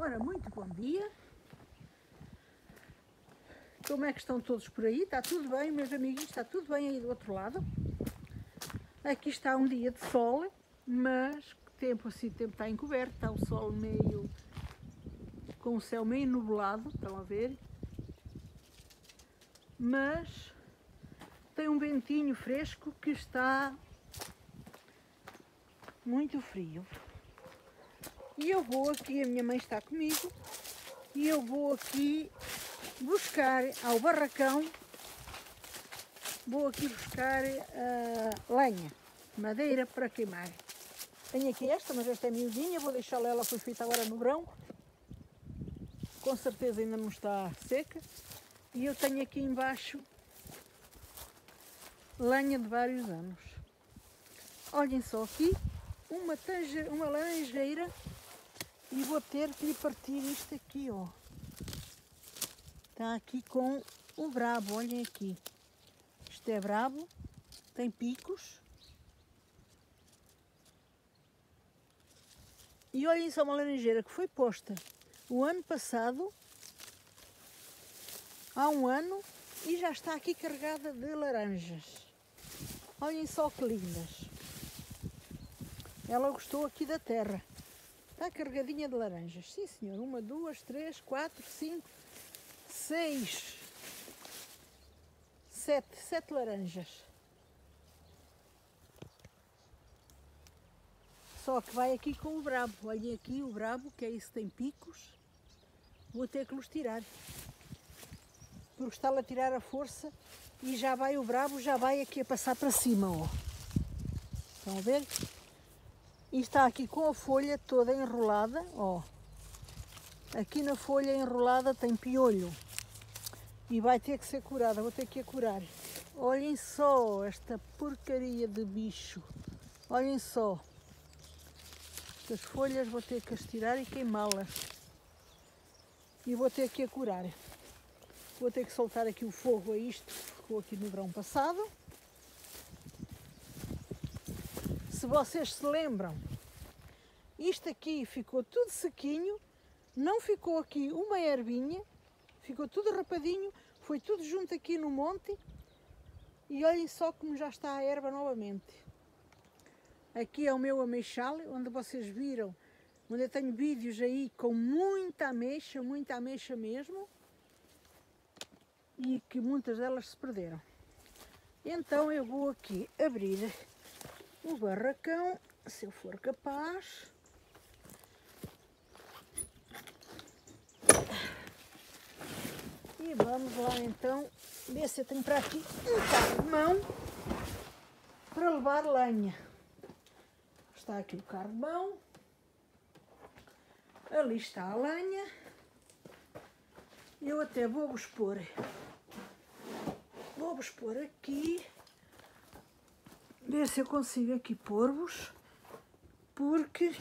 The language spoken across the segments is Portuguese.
Ora, muito bom dia. Como é que estão todos por aí? Está tudo bem, meus amiguinhos? Está tudo bem aí do outro lado? Aqui está um dia de sol, mas tempo assim, o tempo está encoberto, está o sol meio com o céu meio nublado, estão a ver? Mas tem um ventinho fresco que está muito frio. E eu vou aqui, a minha mãe está comigo, e eu vou aqui buscar ao barracão, vou aqui buscar lenha, madeira para queimar. Tenho aqui esta, mas esta é miudinha, vou deixá-la, ela foi feita agora no verão, com certeza ainda não está seca. E eu tenho aqui embaixo lenha de vários anos. Olhem só aqui, uma laranjeira, e vou ter que lhe partir isto aqui, ó. Está aqui com o brabo, olhem aqui. Isto é brabo, tem picos. E olhem só, uma laranjeira que foi posta o ano passado, há um ano, e já está aqui carregada de laranjas. Olhem só que lindas. Ela gostou aqui da terra. Está carregadinha de laranjas. Sim, senhor. 1, 2, 3, 4, 5, 6, 7 laranjas. Só que vai aqui com o brabo. Olhem aqui o brabo, que é isso, tem picos. Vou ter que os tirar. Porque está-lhe a tirar a força e já vai o brabo, já vai aqui a passar para cima, ó. Estão a ver? E está aqui com a folha toda enrolada, ó. Aqui na folha enrolada tem piolho. E vai ter que ser curada, vou ter que a curar. Olhem só esta porcaria de bicho. Olhem só. Estas folhas vou ter que as tirar e queimá-las. E vou ter que a curar. Vou ter que soltar aqui o fogo a isto, que ficou aqui no verão passado. Se vocês se lembram, isto aqui ficou tudo sequinho, não ficou aqui uma ervinha, ficou tudo rapadinho, foi tudo junto aqui no monte, e olhem só como já está a erva novamente. Aqui é o meu ameixal, onde vocês viram, onde eu tenho vídeos aí com muita ameixa mesmo, e que muitas delas se perderam. Então eu vou aqui abrir o barracão, se eu for capaz. E vamos lá então ver se eu tenho para aqui um carvão para levar lenha. Está aqui o carvão, ali está a lenha. Eu até vou-vos pôr aqui, ver se eu consigo aqui pôr-vos, porque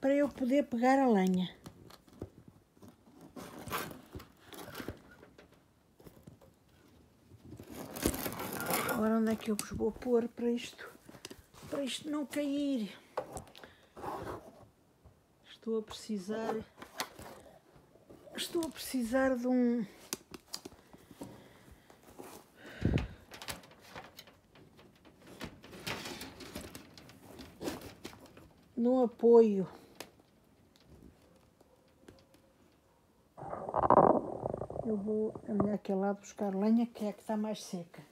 para eu poder pegar a lenha. Agora onde é que eu vos vou pôr para isto não cair? Estou a precisar de um apoio. Eu vou ali àquele lado buscar lenha, que é a que está mais seca.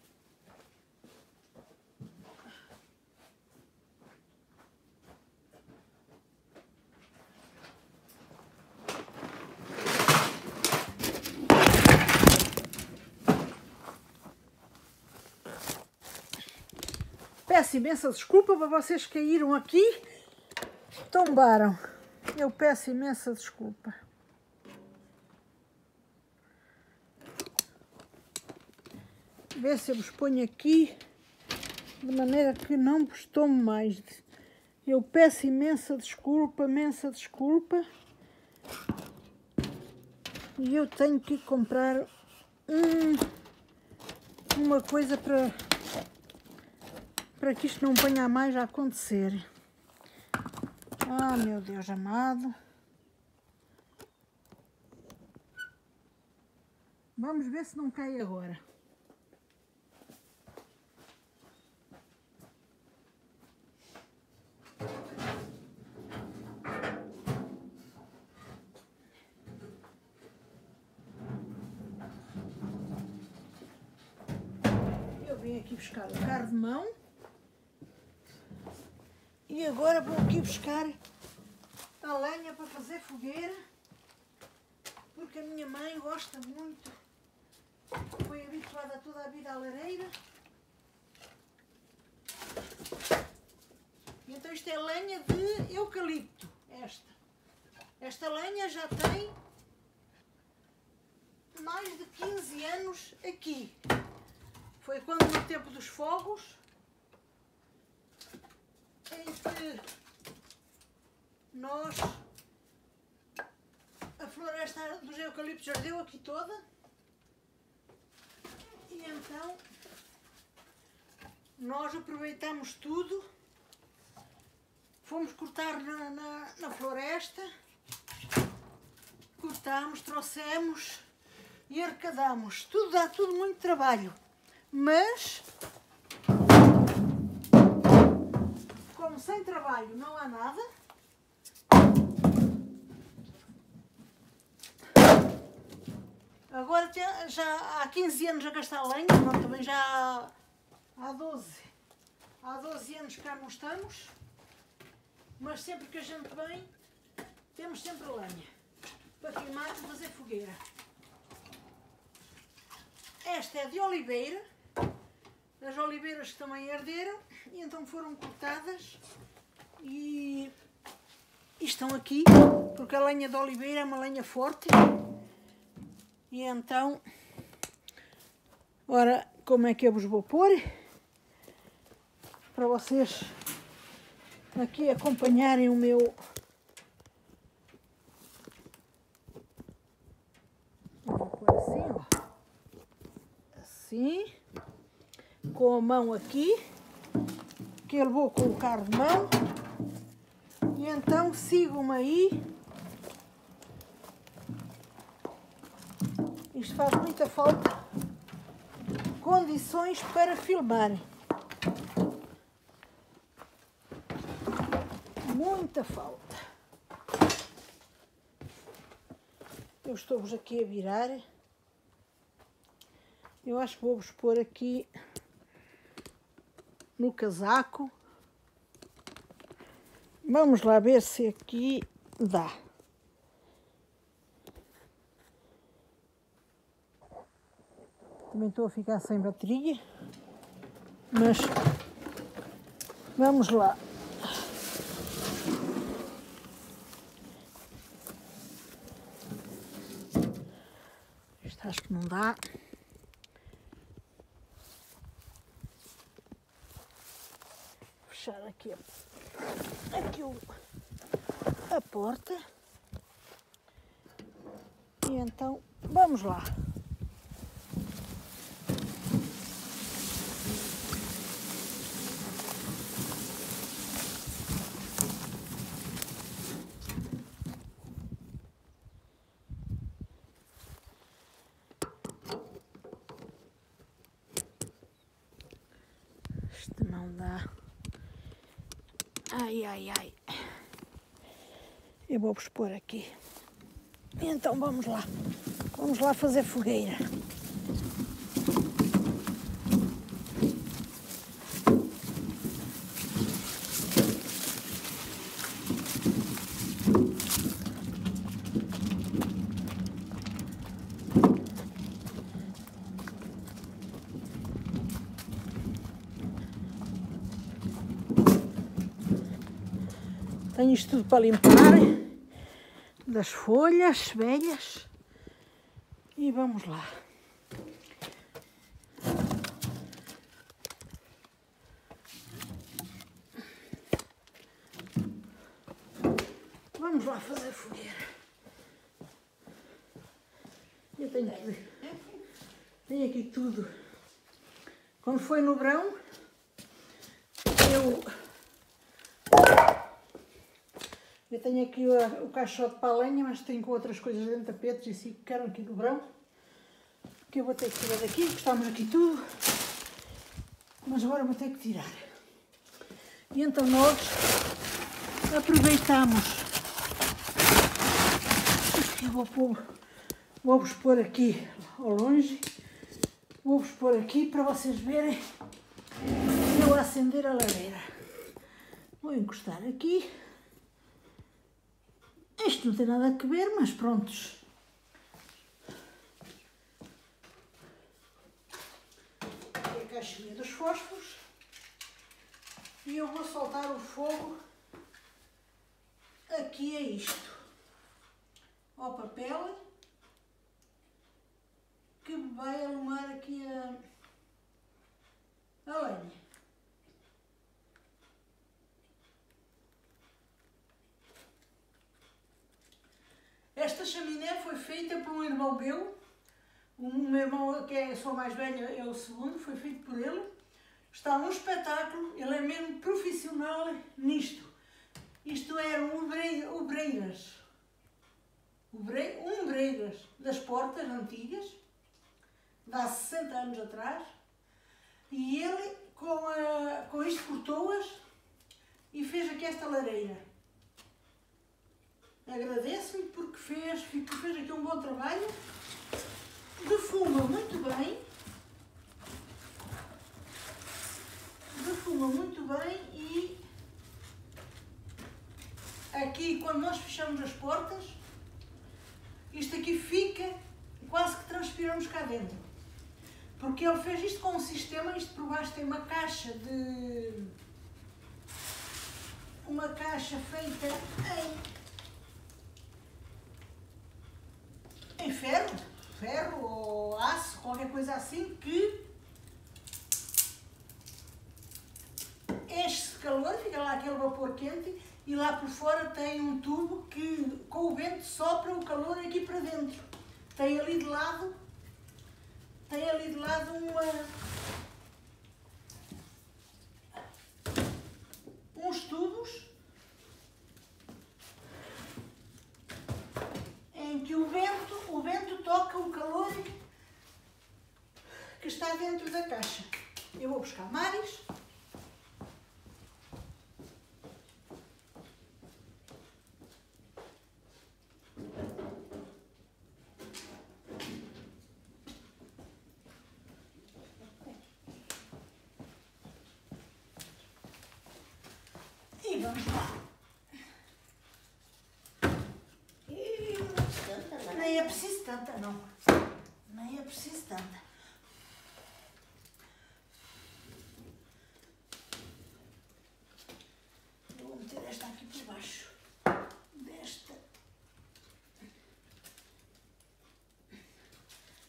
Peço imensa desculpa para vocês que caíram aqui, tombaram. Eu peço imensa desculpa. Ver se eu vos ponho aqui de maneira que não vos tome mais. Eu peço imensa desculpa. E eu tenho que comprar uma coisa para que isto não venha mais a acontecer. Ah, meu Deus amado. Vamos ver se não cai agora. Eu vim aqui buscar o carro de mão. E agora vou aqui buscar a lenha para fazer fogueira. Porque a minha mãe gosta muito. Foi habituada toda a vida à lareira. Então isto é lenha de eucalipto. Esta lenha já tem mais de 15 anos aqui. Foi quando no tempo dos fogos, em que a floresta dos eucaliptos ardeu aqui toda. E então nós aproveitamos tudo, fomos cortar na floresta, cortamos, trouxemos e arrecadamos. Tudo dá tudo muito trabalho, mas como sem trabalho não há nada, agora já há 15 anos a gastar lenha, nós também já há 12 anos cá não estamos, mas sempre que a gente vem, temos sempre lenha para queimar e fazer fogueira. Esta é de oliveira, as oliveiras que também arderam e então foram cortadas e estão aqui, porque a lenha de oliveira é uma lenha forte. E então, ora, como é que eu vos vou pôr? Para vocês aqui acompanharem o meu... Eu vou pôr assim, ó. Assim. Com a mão aqui. Que eu vou colocar de mão. E então sigam-me aí. Isto faz muita falta. Condições para filmar. Muita falta. Eu estou-vos aqui a virar. Eu acho que vou-vos pôr aqui no casaco. Vamos lá ver se aqui dá. Também estou a ficar sem bateria, mas vamos lá. Isto acho que não dá. Fechar aqui a porta. E então vamos lá. Isto não dá. Ai, ai, ai. Eu vou-vos pôr aqui. Então vamos lá. Vamos lá fazer fogueira. Tenho isto tudo para limpar, das folhas velhas, e vamos lá. Vamos lá fazer fogueira. Eu tenho aqui tudo. Quando foi no verão, Eu tenho aqui o caixote para a lenha, mas tenho com outras coisas dentro, tapetes e assim que quero aqui no verão. Que eu vou ter que tirar daqui, gostamos aqui tudo. Mas agora vou ter que tirar. E então nós aproveitamos. Eu vou-vos pôr aqui ao longe. Vou-vos pôr aqui para vocês verem eu acender a lareira. Vou encostar aqui. Isto não tem nada a ver, mas prontos. Aqui é a caixinha dos fósforos. E eu vou soltar o fogo aqui a isto. Ao papel. Que vai alumar aqui a lenha. Esta chaminé foi feita por um irmão meu. O meu irmão, que é, sou mais velha, é o segundo, foi feito por ele. Está um espetáculo, ele é mesmo profissional nisto. Isto eram obreiras das portas antigas, de há 60 anos atrás, e ele com isto cortou-as e fez aqui esta lareira. Agradeço-lhe porque fez aqui um bom trabalho, defuma muito bem e aqui quando nós fechamos as portas, isto aqui fica quase que transpiramos cá dentro. Porque ele fez isto com um sistema, isto por baixo tem uma caixa feita em ferro ou aço, qualquer coisa assim, que enche-se de calor, fica lá aquele vapor quente e lá por fora tem um tubo que com o vento sopra o calor aqui para dentro. Tem ali de lado uns tubos em que o vento toca o calor que está dentro da caixa. Eu vou buscar mais. E vamos lá. Nem é preciso tanta, não. Nem é preciso tanta. Vou meter esta aqui por baixo desta.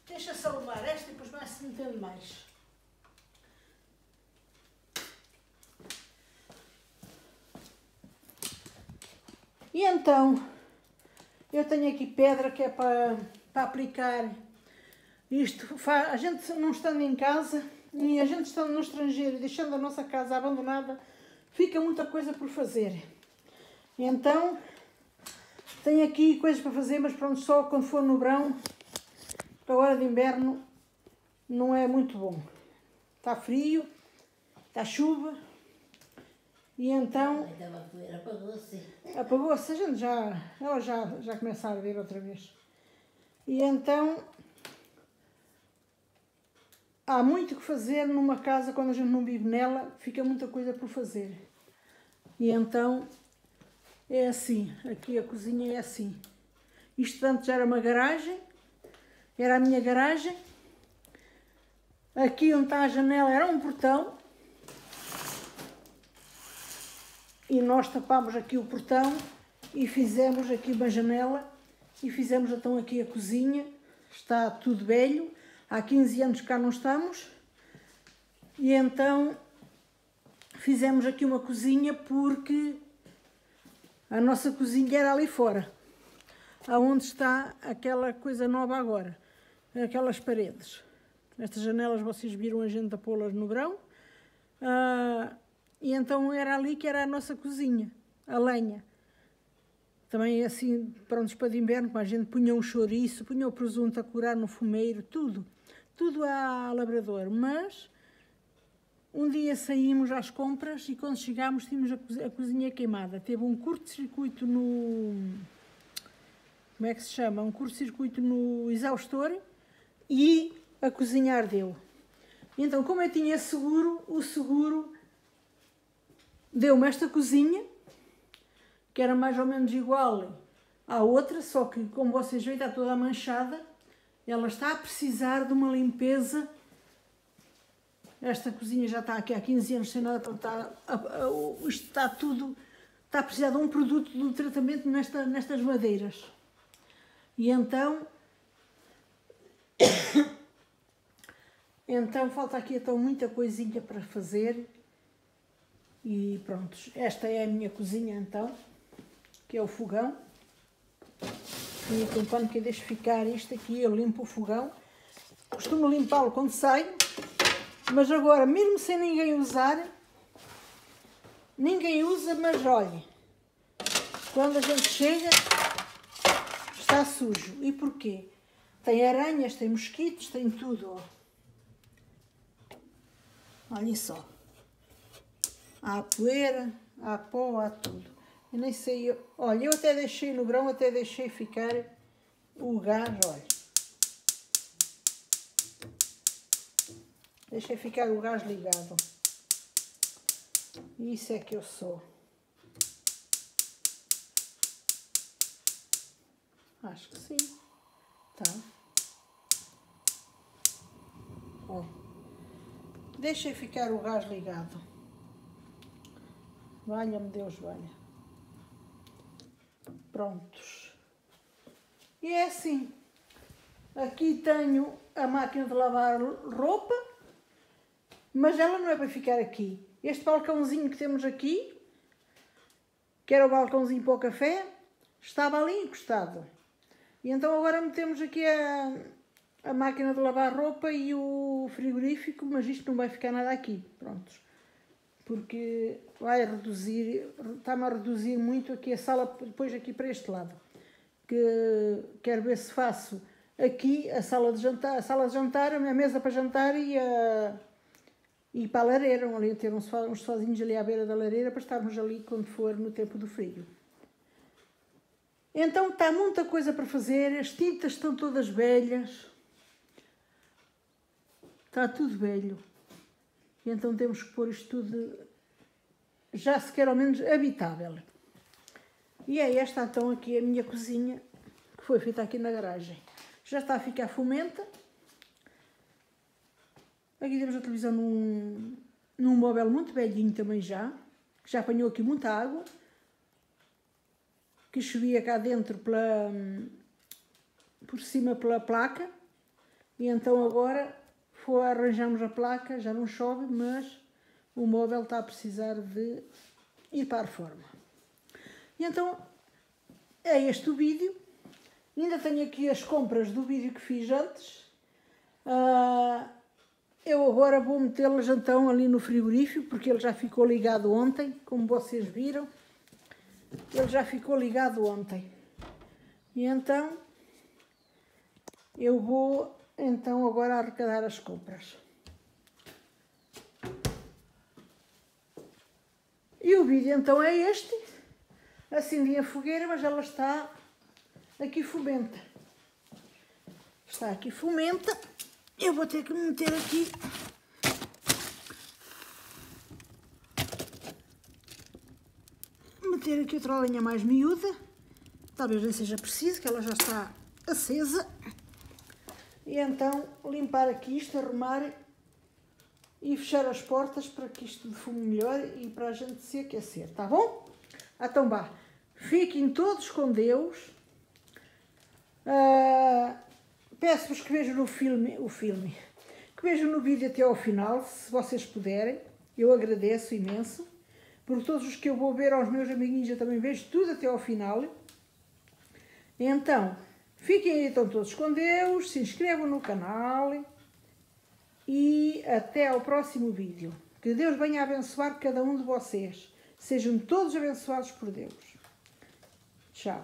Deixa-se alumar esta e depois vai-se metendo mais. E então, eu tenho aqui pedra que é para aplicar isto. A gente não estando em casa e a gente estando no estrangeiro e deixando a nossa casa abandonada, fica muita coisa por fazer. E então, tenho aqui coisas para fazer, mas pronto, só quando for no verão, porque a hora de inverno não é muito bom. Está frio, está chuva. E então, apagou-se, a gente ela já começa a arder outra vez. E então, há muito que fazer numa casa quando a gente não vive nela, fica muita coisa por fazer. E então, é assim, aqui a cozinha é assim. Isto antes era uma garagem, era a minha garagem. Aqui onde está a janela era um portão. E nós tapámos aqui o portão e fizemos aqui uma janela e fizemos então aqui a cozinha. Está tudo velho, há 15 anos que cá não estamos. E então fizemos aqui uma cozinha porque a nossa cozinha era ali fora, aonde está aquela coisa nova agora, aquelas paredes. Estas janelas vocês viram a gente a pô-las no verão. E então era ali que era a nossa cozinha, a lenha. também é assim, prontos para de inverno, como a gente punha um chouriço, punha o presunto a curar no fumeiro, tudo à labrador. Mas um dia saímos às compras e quando chegámos tínhamos a cozinha queimada. Teve um curto-circuito no... Como é que se chama? Um curto-circuito no exaustor e a cozinha ardeu. Então, como eu tinha seguro, o seguro deu-me esta cozinha, que era mais ou menos igual à outra, só que, como vocês veem, está toda manchada. Ela está a precisar de uma limpeza. Esta cozinha já está aqui há 15 anos sem nada, isto está tudo, está a precisar de um produto de tratamento nestas madeiras. E então falta aqui então muita coisinha para fazer. E pronto, esta é a minha cozinha então, que é o fogão. E então quando que eu deixo ficar isto aqui, eu limpo o fogão. Costumo limpá-lo quando saio, mas agora, mesmo sem ninguém usar, ninguém usa, mas olhe, quando a gente chega, está sujo. E porquê? Tem aranhas, tem mosquitos, tem tudo, ó. Olhem só. Há poeira, há pó, há tudo. Eu nem sei, olha, eu até deixei no verão, até deixei ficar o gás, olha. Deixei ficar o gás ligado. Isso é que eu sou. Acho que sim. Tá. Ó. Deixei ficar o gás ligado. Valha-me Deus, valha. Prontos. E é assim. Aqui tenho a máquina de lavar roupa, mas ela não é para ficar aqui. Este balcãozinho que temos aqui, que era o balcãozinho para o café, estava ali encostado. E então agora metemos aqui a máquina de lavar roupa e o frigorífico, mas isto não vai ficar nada aqui, prontos. Porque vai reduzir, está-me a reduzir muito aqui a sala, depois aqui para este lado. Que quero ver se faço aqui a sala de jantar, a minha mesa para jantar e para a lareira, ali ter uns sozinhos ali à beira da lareira para estarmos ali quando for no tempo do frio. Então está muita coisa para fazer, as tintas estão todas velhas, está tudo velho. E então temos que pôr isto tudo já sequer ao menos habitável. E é esta então aqui a minha cozinha, que foi feita aqui na garagem. Já está a ficar fumenta. Aqui temos a televisão num móvel muito velhinho também já, que já apanhou aqui muita água, que chovia cá dentro por cima pela placa. E então agora arranjamos a placa, já não chove, mas o móvel está a precisar de ir para a reforma. E então é este o vídeo. Ainda tenho aqui as compras do vídeo que fiz antes. Eu agora vou metê-las então ali no frigorífico, porque ele já ficou ligado ontem, como vocês viram. Ele já ficou ligado ontem. E então eu vou então agora arrecadar as compras. E o vídeo então é este. Acendi a fogueira, mas ela está aqui fumenta. Está aqui fumenta. Eu vou ter que meter aqui outra lenha mais miúda. Talvez nem seja preciso, que ela já está acesa. E então limpar aqui isto, arrumar e fechar as portas para que isto defume melhor e para a gente se aquecer, tá bom? Então vá, fiquem todos com Deus. Peço-vos que vejam que vejam no vídeo até ao final, se vocês puderem. Eu agradeço imenso. Por todos os que eu vou ver aos meus amiguinhos, eu também vejo tudo até ao final. Então, fiquem então todos com Deus, se inscrevam no canal e até ao próximo vídeo. Que Deus venha a abençoar cada um de vocês. Sejam todos abençoados por Deus. Tchau. Tchau.